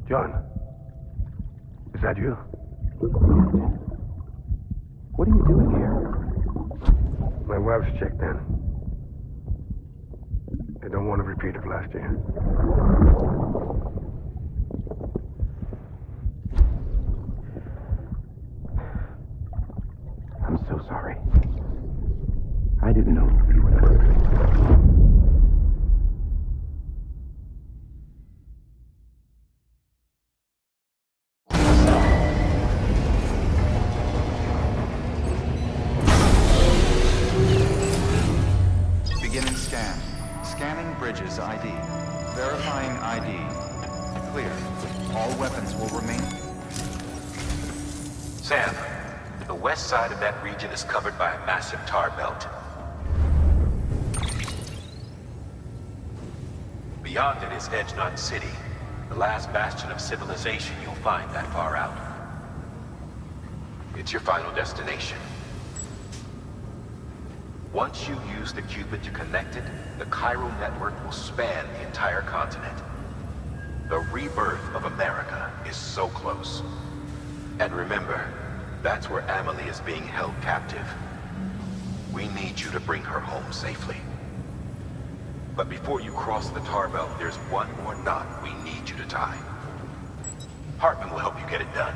John, is that you? What are you doing here? My wife's checked in. They don't want a repeat of last year. I'm so sorry. I didn't know you were there. Beginning scan. Scanning bridges ID. Verifying ID. Clear. All weapons will remain. Sam, the west side of that region is covered by a massive tar belt. Beyond it is Edgenot City, the last bastion of civilization you'll find that far out. It's your final destination. Once you use the Cupid to connect it, the chiral network will span the entire continent. The rebirth of America is so close. And remember, that's where Amelie is being held captive. We need you to bring her home safely. But before you cross the tar belt, there's one more knot we need you to tie. Hartman will help you get it done.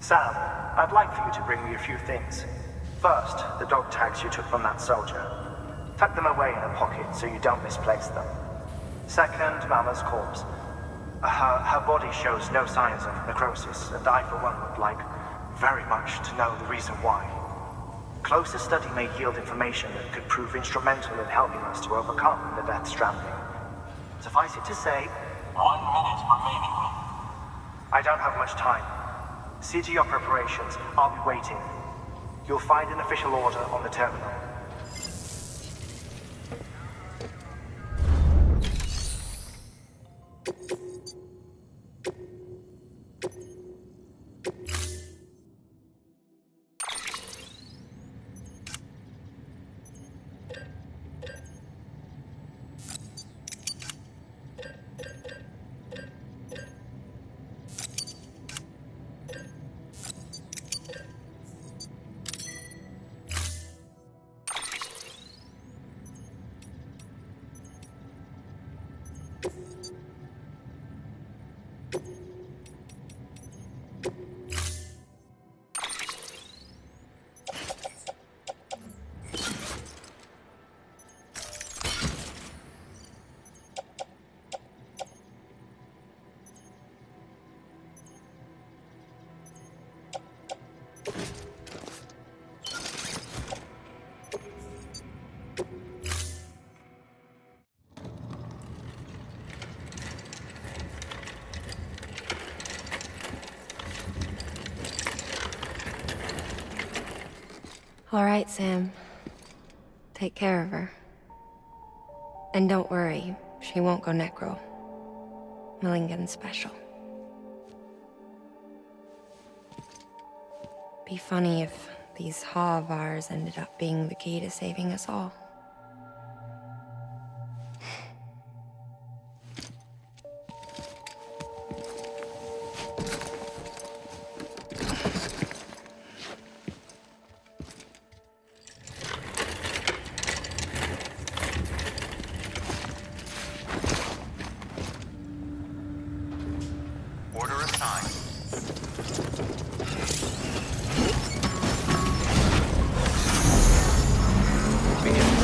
Sam, I'd like for you to bring me a few things. First, the dog tags you took from that soldier. Tuck them away in a pocket so you don't misplace them. Second, Mama's corpse. Her body shows no signs of necrosis, and I, for one, would like very much to know the reason why. Closer study may yield information that could prove instrumental in helping us to overcome the Death Stranding. Suffice it to say, 1 minute remaining. I don't have much time. See to your preparations. I'll be waiting. You'll find an official order on the terminal. All right, Sam. Take care of her. And don't worry, she won't go necro. Millingan's special. Be funny if these Ha of ours ended up being the key to saving us all. Order assigned. Begin.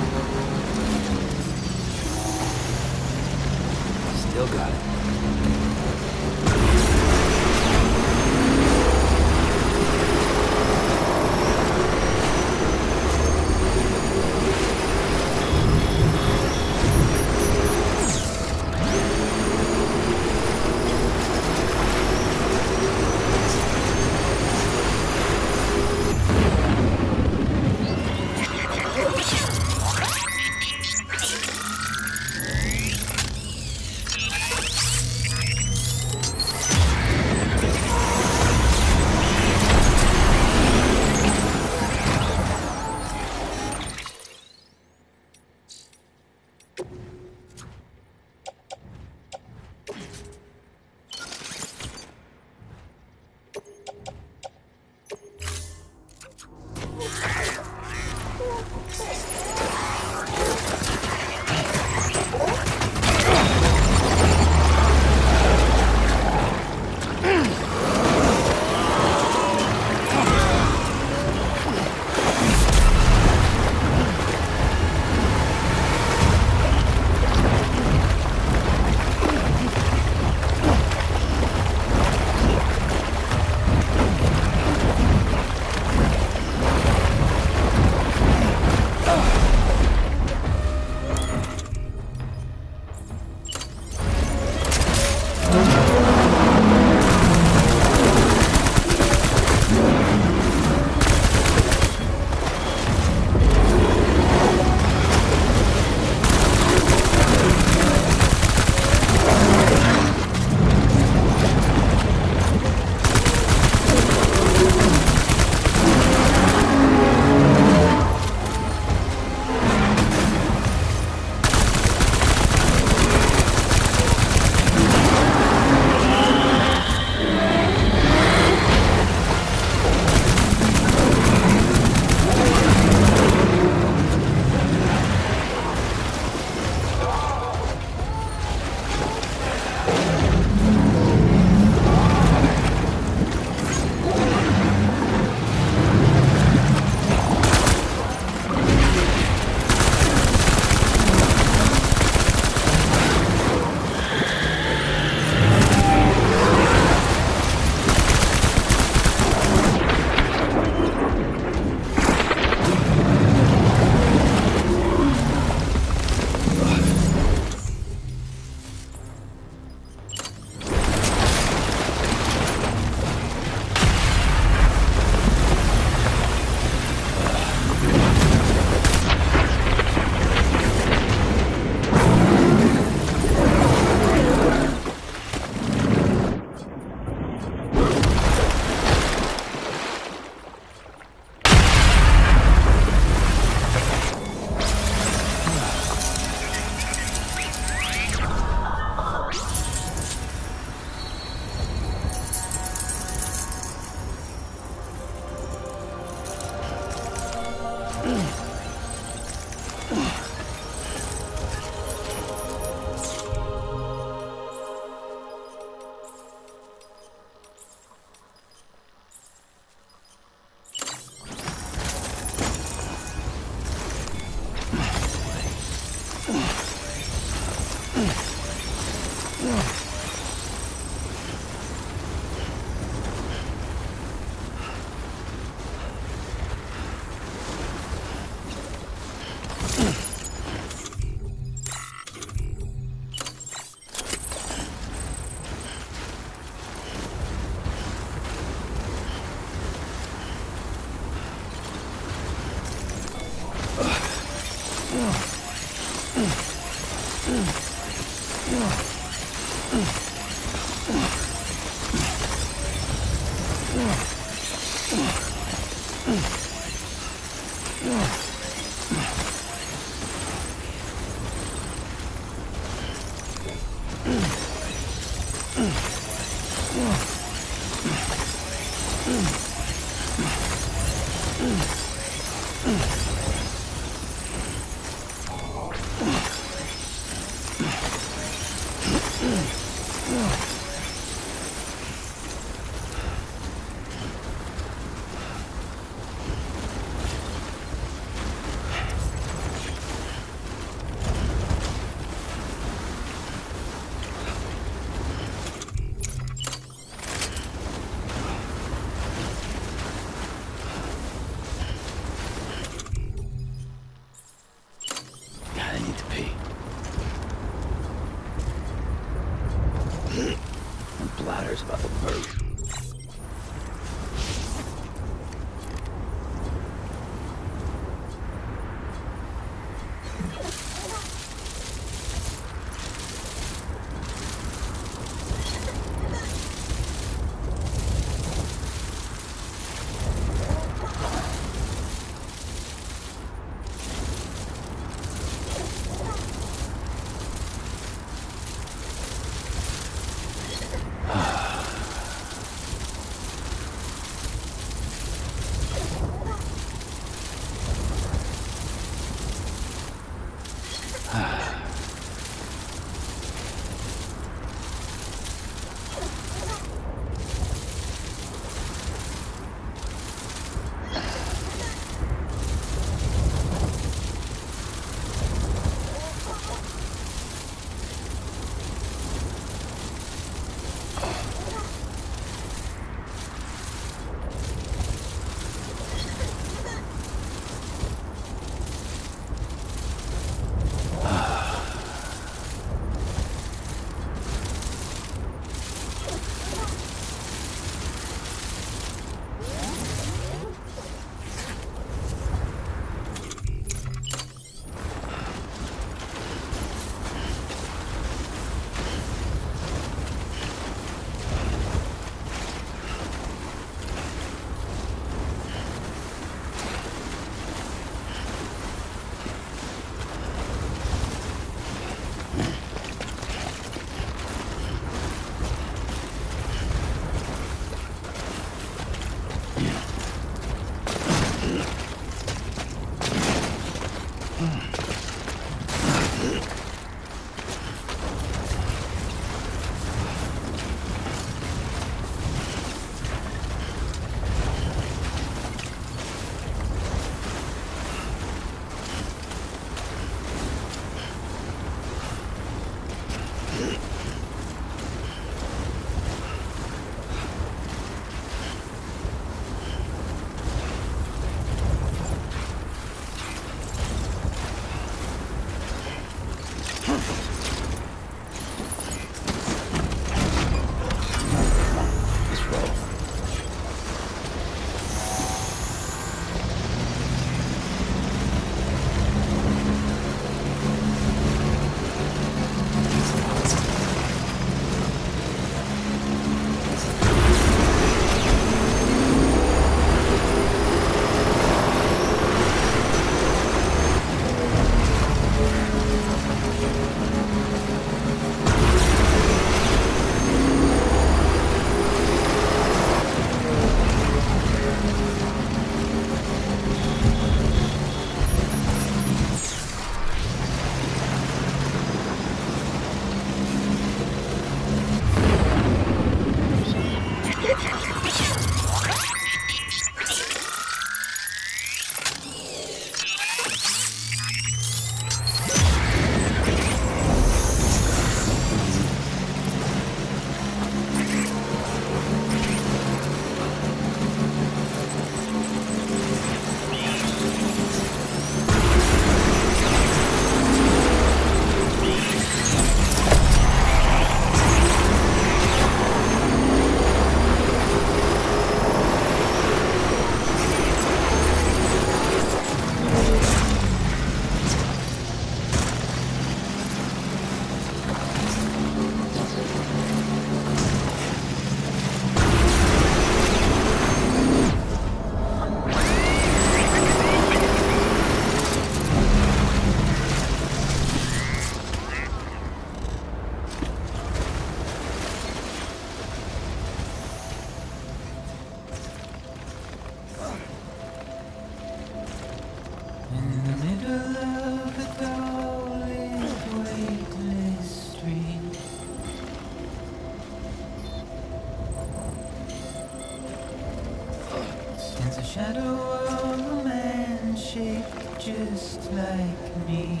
shadow of a man shaped just like me.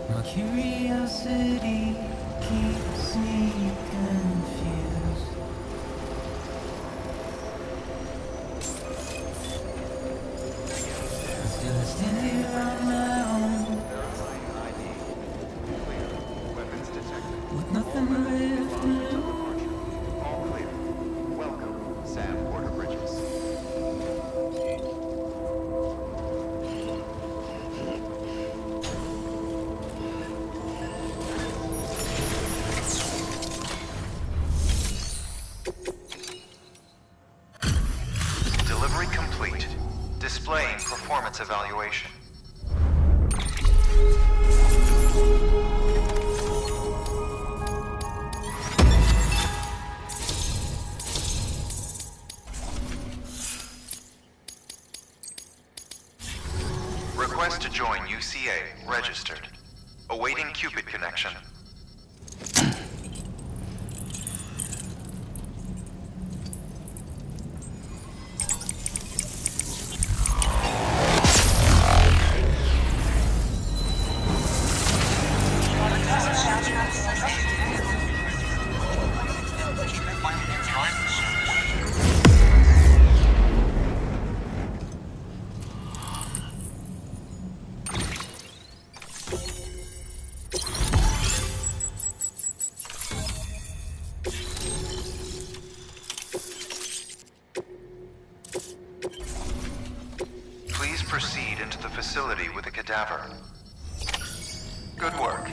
My curiosity keeps me confused. Still I stand here on my own, Verifying ID. Clear. Weapons detected. with nothing left to lose. All clear. Welcome, Sam Porter Bridges. Delivery complete. Displaying performance evaluation. Request to join UCA. Registered. Awaiting Cupid connection. Please proceed into the facility with a cadaver. Good work.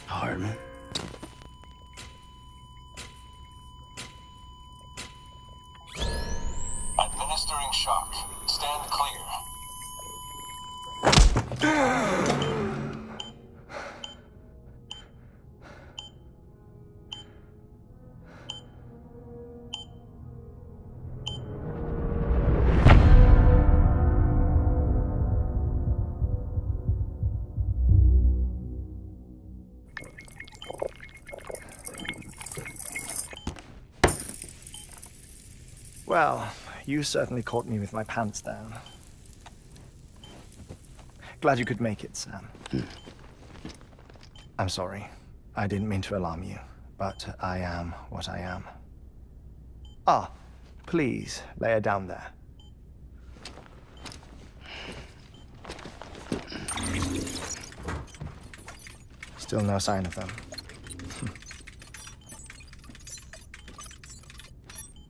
Harmon. Administering shock. Stand clear. Well, you certainly caught me with my pants down. Glad you could make it, Sam. I'm sorry. I didn't mean to alarm you, but I am what I am. Ah, please, lay her down there. Still no sign of them.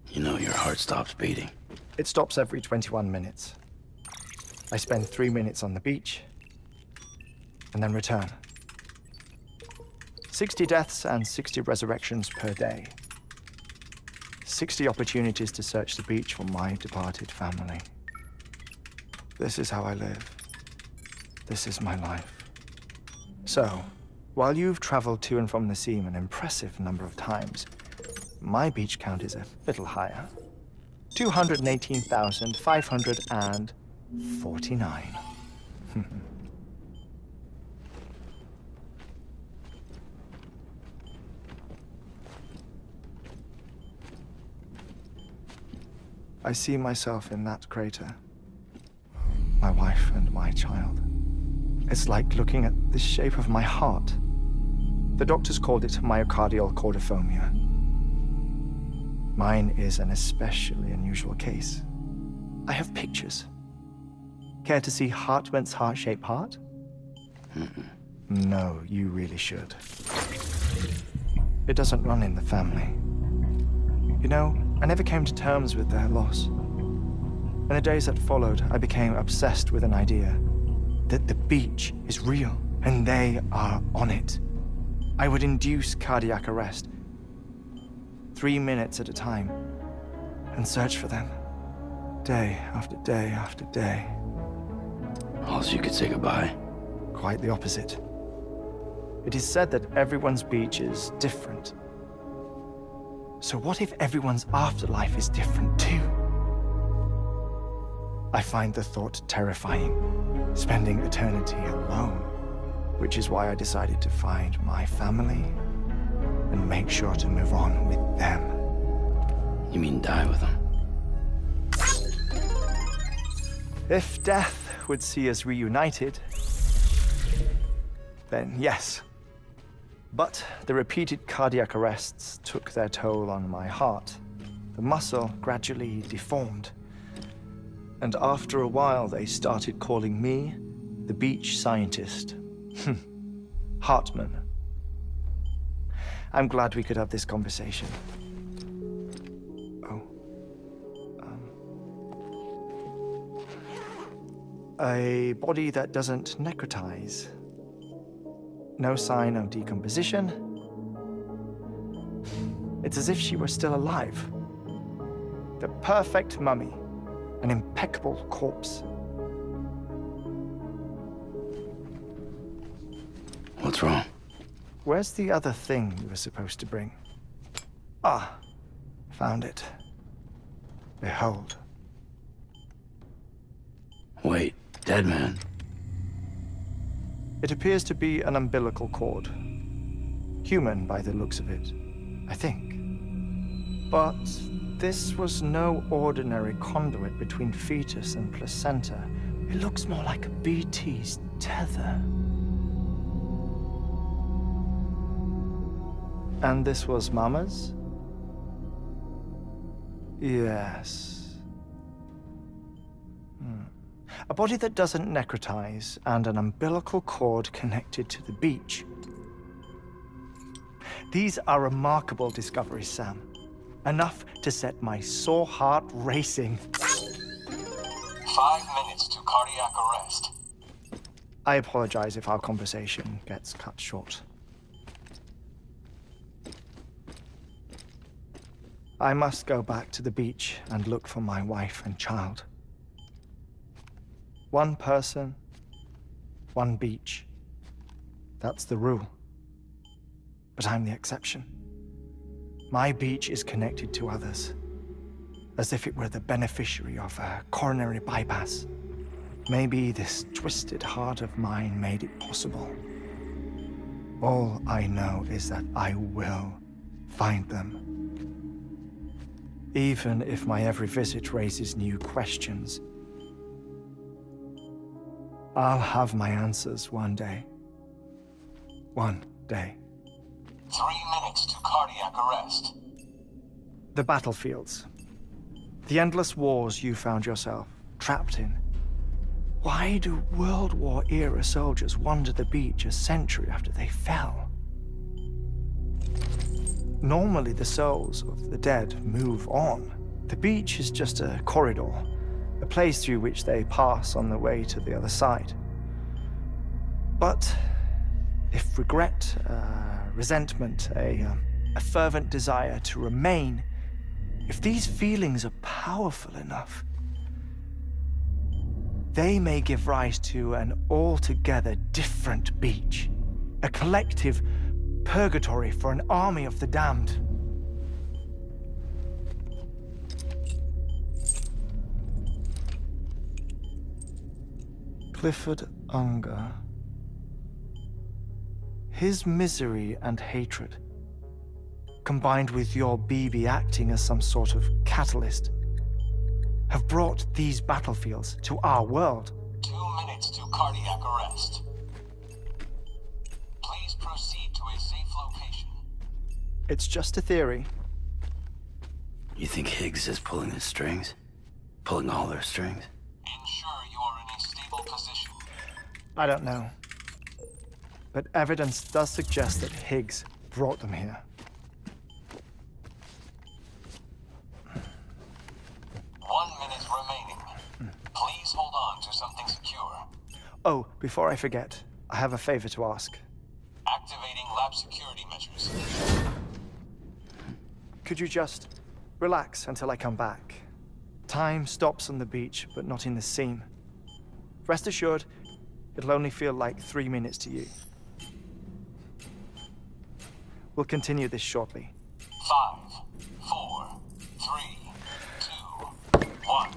You know your heart stops beating. It stops every 21 minutes. I spend 3 minutes on the beach, and then return. 60 deaths and 60 resurrections per day. 60 opportunities to search the beach for my departed family. This is how I live. This is my life. So, while you've traveled to and from the seam an impressive number of times, my beach count is a little higher. 218,549. I see myself in that crater. My wife and my child. It's like looking at the shape of my heart. The doctors called it myocardial cordiformia. Mine is an especially unusual case. I have pictures. Care to see Hartman's heart-shaped heart? No, you really should. It doesn't run in the family. You know, I never came to terms with their loss. In the days that followed, I became obsessed with an idea that the beach is real and they are on it. I would induce cardiac arrest, 3 minutes at a time, and search for them, day after day after day. Also, you could say goodbye. Quite the opposite. It is said that everyone's beach is different. So what if everyone's afterlife is different too? I find the thought terrifying, spending eternity alone, which is why I decided to find my family and make sure to move on with them. You mean die with them? If death would see us reunited, then yes. But the repeated cardiac arrests took their toll on my heart. The muscle gradually deformed. And after a while, they started calling me the beach scientist. Hartman. I'm glad we could have this conversation. A body that doesn't necrotize. No sign of decomposition. It's as if she were still alive. The perfect mummy. An impeccable corpse. What's wrong? Where's the other thing you were supposed to bring? Ah, found it. Behold. Wait, dead man. It appears to be an umbilical cord. Human by the looks of it, I think. But this was no ordinary conduit between fetus and placenta. It looks more like a BT's tether. And this was Mama's? Yes. A body that doesn't necrotize and an umbilical cord connected to the beach. These are remarkable discoveries, Sam. Enough to set my sore heart racing. 5 minutes to cardiac arrest. I apologize if our conversation gets cut short. I must go back to the beach and look for my wife and child. One person, one beach. That's the rule. But I'm the exception. My beach is connected to others, as if it were the beneficiary of a coronary bypass. Maybe this twisted heart of mine made it possible. All I know is that I will find them. Even if my every visit raises new questions, I'll have my answers one day. One day. 3 minutes to cardiac arrest. The battlefields. The endless wars you found yourself trapped in. Why do World War-era soldiers wander the beach a century after they fell? Normally, the souls of the dead move on. The beach is just a corridor, a place through which they pass on the way to the other side. But if regret, resentment, a fervent desire to remain, if these feelings are powerful enough, they may give rise to an altogether different beach, a collective purgatory for an army of the damned. Clifford Unger. His misery and hatred, combined with your BB acting as some sort of catalyst, have brought these battlefields to our world. 2 minutes to cardiac arrest. Please proceed to a safe location. It's just a theory. You think Higgs is pulling the strings? Pulling all their strings? Ensure you are in a stable position. I don't know. But evidence does suggest that Higgs brought them here. 1 minute remaining. Please hold on to something secure. Oh, before I forget, I have a favor to ask. Activating lab security measures. Could you just relax until I come back? Time stops on the beach, but not in the scene. Rest assured, it'll only feel like 3 minutes to you. We'll continue this shortly. 5, 4, 3, 2, 1.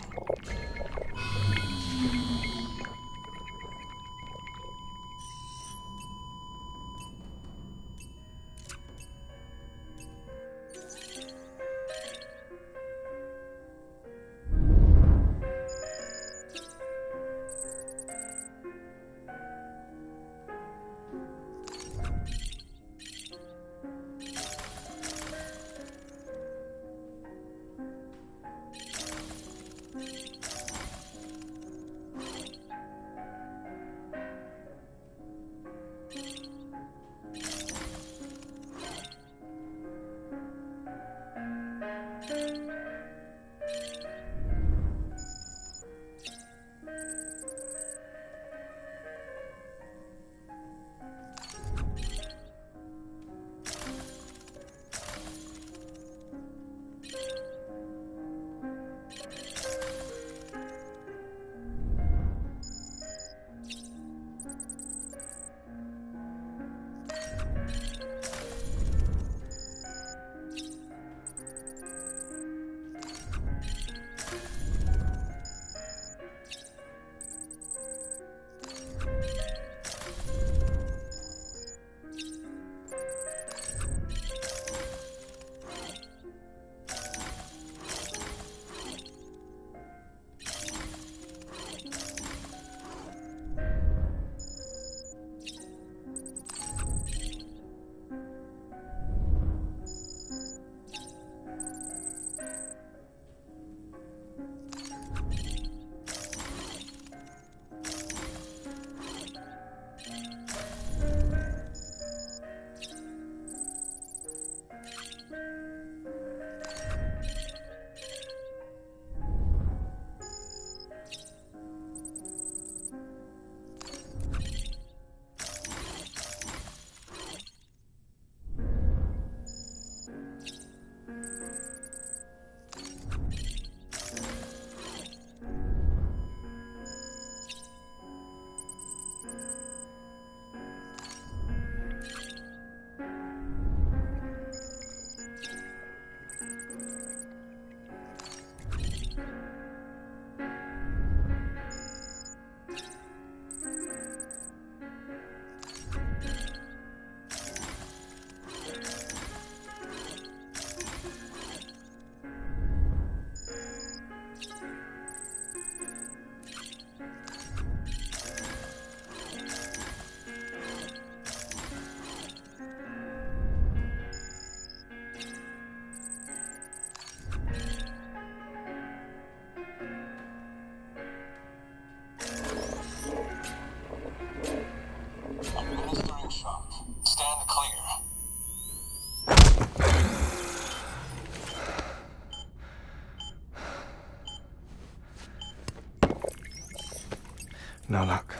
No luck.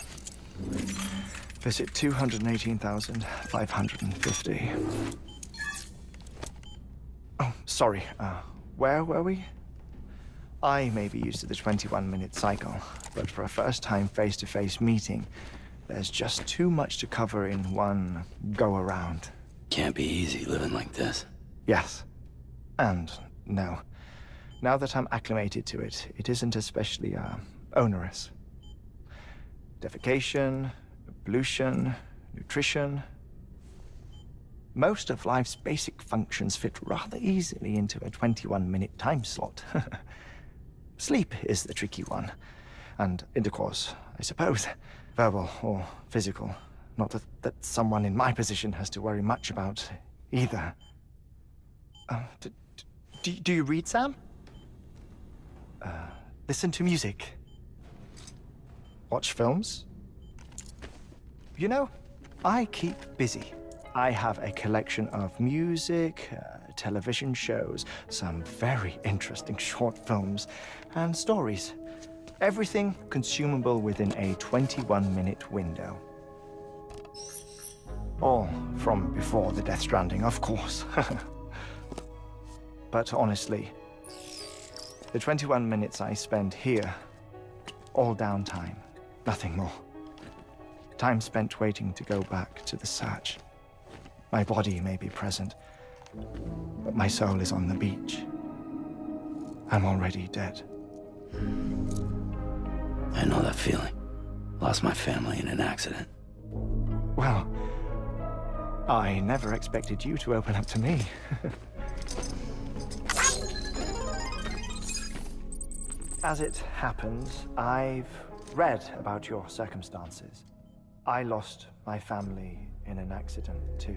Visit 218,550. Oh, sorry. Where were we? I may be used to the 21-minute cycle, but for a first-time face-to-face meeting, there's just too much to cover in one go-around. Can't be easy living like this. Yes. And no. Now that I'm acclimated to it, it isn't especially, onerous. defecation, pollution, nutrition. Most of life's basic functions fit rather easily into a 21-minute time slot. Sleep is the tricky one, and intercourse, I suppose, verbal or physical. Not that someone in my position has to worry much about either. Do you read, Sam? Listen to music? Watch films? You know, I keep busy. I have a collection of music, television shows, some very interesting short films, and stories. Everything consumable within a 21-minute window. All from before the Death Stranding, of course. But honestly, the 21 minutes I spend here, all downtime, nothing more. Time spent waiting to go back to the search. My body may be present, but my soul is on the beach. I'm already dead. I know that feeling. Lost my family in an accident. Well, I never expected you to open up to me. As it happens, I've read about your circumstances. I lost my family in an accident, too.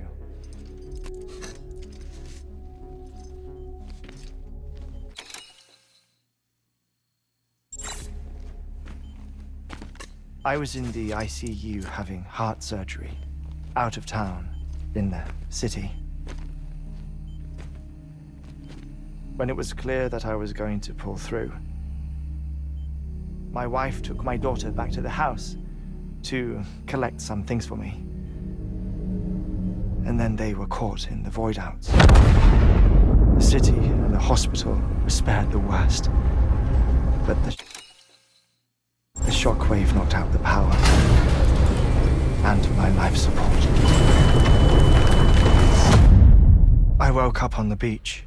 I was in the ICU having heart surgery, out of town, in the city. When it was clear that I was going to pull through, my wife took my daughter back to the house to collect some things for me. And then they were caught in the void outs. The city and the hospital were spared the worst. But the shockwave knocked out the power and my life support. I woke up on the beach.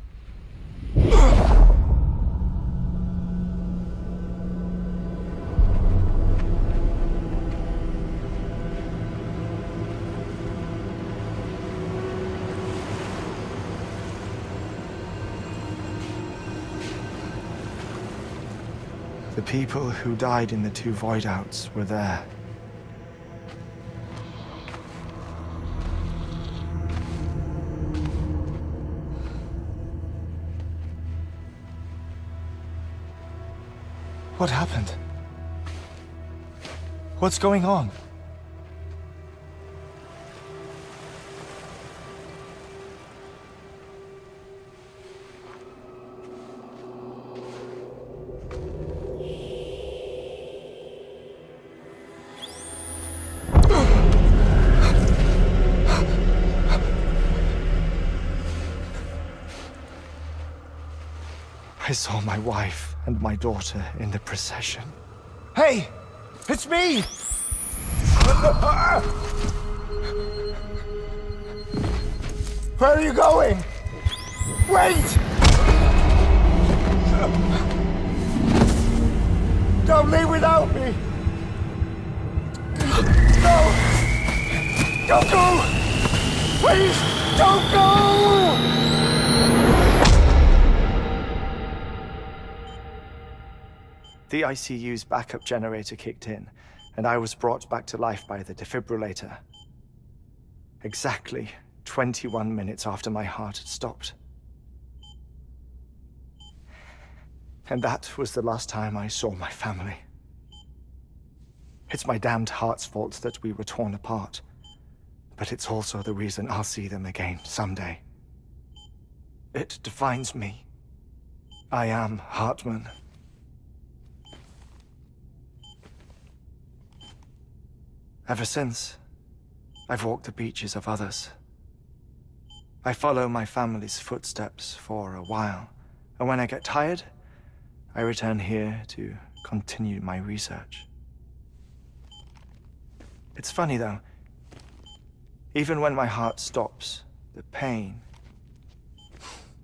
The people who died in the 2 void outs were there. What happened? What's going on? I saw my wife and my daughter in the procession. Hey! It's me! Where are you going? Wait! Don't leave without me! No! Don't go! Please, don't go! The ICU's backup generator kicked in, and I was brought back to life by the defibrillator. Exactly 21 minutes after my heart had stopped. And that was the last time I saw my family. It's my damned heart's fault that we were torn apart, but it's also the reason I'll see them again someday. It defines me. I am Hartman. Ever since, I've walked the beaches of others. I follow my family's footsteps for a while, and when I get tired, I return here to continue my research. It's funny though, even when my heart stops, the pain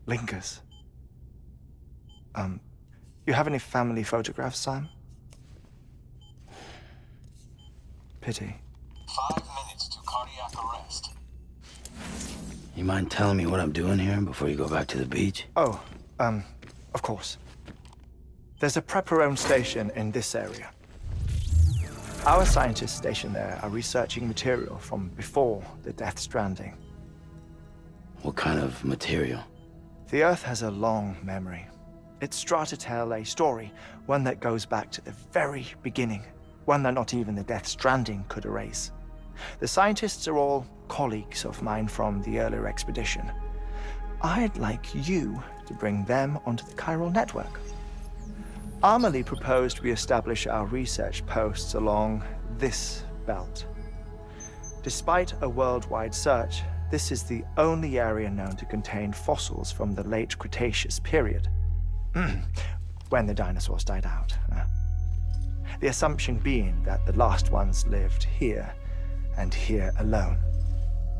lingers. You have any family photographs, Sam? Pity. 5 minutes to cardiac arrest. You mind telling me what I'm doing here before you go back to the beach? Oh, of course. There's a Prep-Your-Own station in this area. Our scientists stationed there are researching material from before the Death Stranding. What kind of material? The Earth has a long memory. It's trying to tell a story, one that goes back to the very beginning, one that not even the Death Stranding could erase. The scientists are all colleagues of mine from the earlier expedition. I'd like you to bring them onto the chiral network. Amelie proposed we establish our research posts along this belt. Despite a worldwide search, this is the only area known to contain fossils from the late Cretaceous period, when the dinosaurs died out. The assumption being that the last ones lived here, and here alone.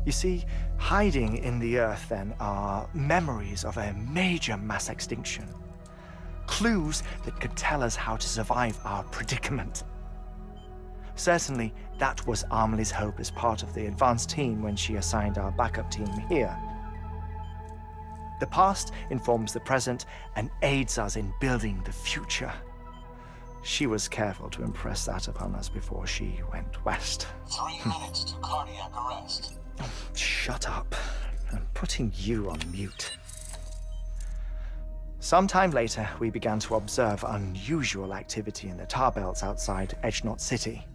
You see, hiding in the Earth then are memories of a major mass extinction. Clues that could tell us how to survive our predicament. Certainly, that was Amelie's hope as part of the advanced team when she assigned our backup team here. The past informs the present and aids us in building the future. She was careful to impress that upon us before she went west. 3 minutes to cardiac arrest. Oh, shut up. I'm putting you on mute. Sometime later, we began to observe unusual activity in the tar belts outside Edgenot City.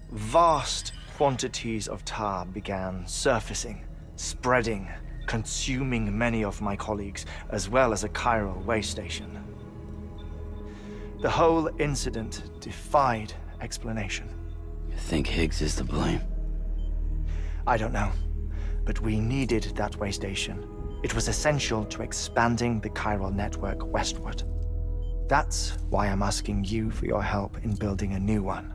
Vast quantities of tar began surfacing, spreading, consuming many of my colleagues, as well as a chiral way station. The whole incident defied explanation. You think Higgs is to blame? I don't know, but we needed that way station. It was essential to expanding the chiral network westward. That's why I'm asking you for your help in building a new one.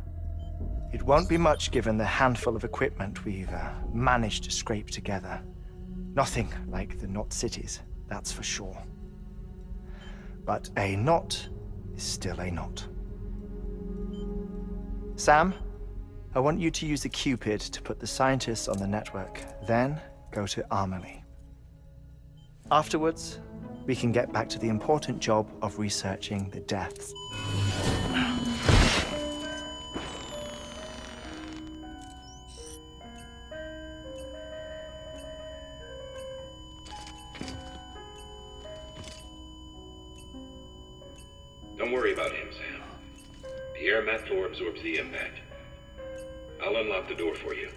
It won't be much given the handful of equipment we've managed to scrape together. Nothing like the knot cities, that's for sure. But a knot is still a knot. Sam, I want you to use the Cupid to put the scientists on the network, then go to Amelie. Afterwards, we can get back to the important job of researching the deaths. Don't worry about him, Sam. The air mat floor absorbs the impact. I'll unlock the door for you.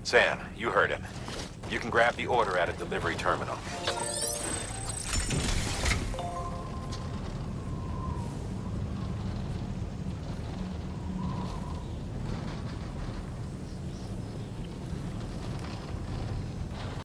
Sam, you heard him. You can grab the order at a delivery terminal.